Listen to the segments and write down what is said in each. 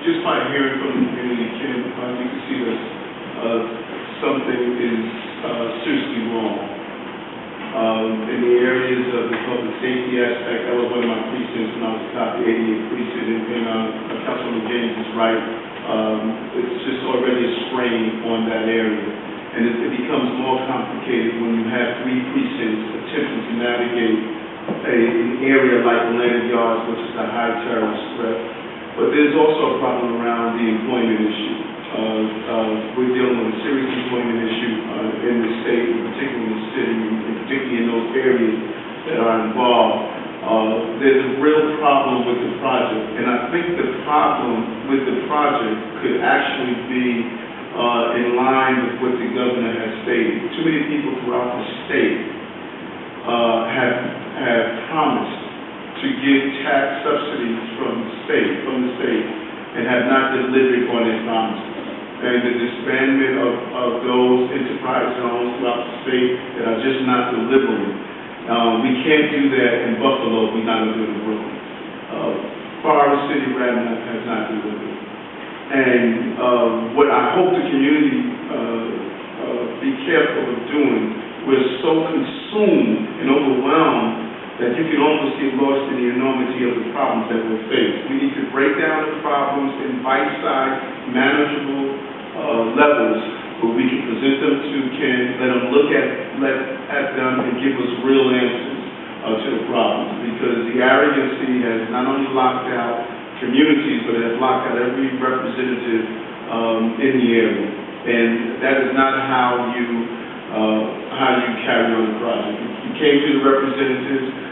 just by hearing from the community, Ken, you can see that something is seriously wrong. In the areas of the public safety aspect, that was one of my precincts when I was top 88 precinct, and Councilman James is right. It's just already a strain on that area. And it becomes more complicated when you have 3 precincts attempting to navigate an area like Atlantic Yards, which is a high terrorist threat. But there's also a problem around the employment issue. We're dealing with a serious employment issue in the state, and particularly in the city, and particularly in those areas that are involved. There's a real problem with the project, and I think the problem with the project could actually be in line with what the governor has stated. Too many people throughout the state have promised to give tax subsidies from the state, and have not delivered on their promises. And the disbandment of those enterprise zones throughout the state that are just not delivering. We can't do that in Buffalo. We're not going to do it in Brooklyn. Forest City Radnor has not delivered. And what I hope the community be careful of doing, we're so consumed and overwhelmed that you can almost get lost in the enormity of the problems that we're faced. We need to break down the problems in bite-sized, manageable levels where we can present them to Ken, let them look at them and give us real answers to the problems. Because the arrogancy has not only locked out communities, but it has locked out every representative in the area. And that is not how you carry on the project. You came to the representatives.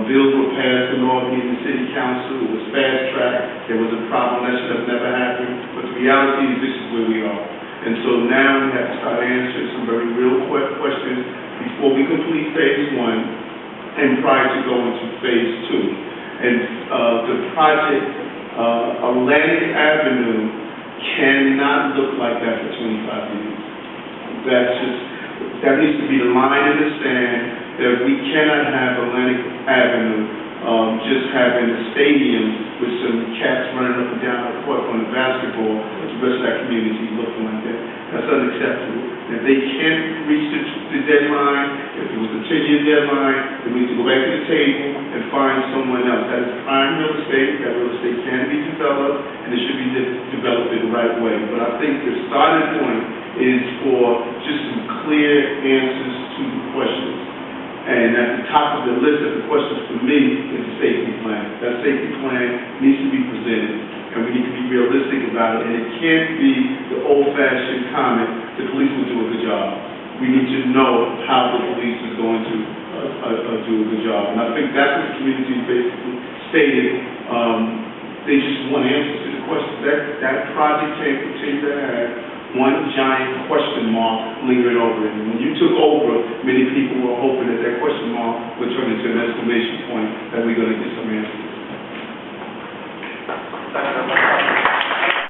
Bills were passed in Albany in the city council. It was fast-tracked. There was a problem that should have never happened. But the reality is this is where we are. And so now we have to start answering some very real questions before we complete phase 1 and prior to going to phase 2. And the project, Atlantic Avenue, cannot look like that for 25 years. That needs to be the line in the sand, that we cannot have Atlantic Avenue just having a stadium with some cats running up and down the court on the basketball, but the rest of that community looking like that. That's unacceptable. If they can't reach the deadline, if it was a 10-year deadline, then we need to go back to the table and find someone else. That is prime real estate. That real estate can be developed, and it should be developed in the right way. But I think the starting point is for just some clear answers to the questions. And at the top of the list of the questions for me is the safety plan. That safety plan needs to be presented, and we need to be realistic about it. And it can't be the old-fashioned comment, the police will do a good job. We need to know how the police is going to do a good job. And I think that's what the community basically stated. They just want answers to the questions. That project can't continue to have one giant question mark lingering over it. And when you took over, many people were hoping that question mark would turn into an exclamation point that we're going to get some answers.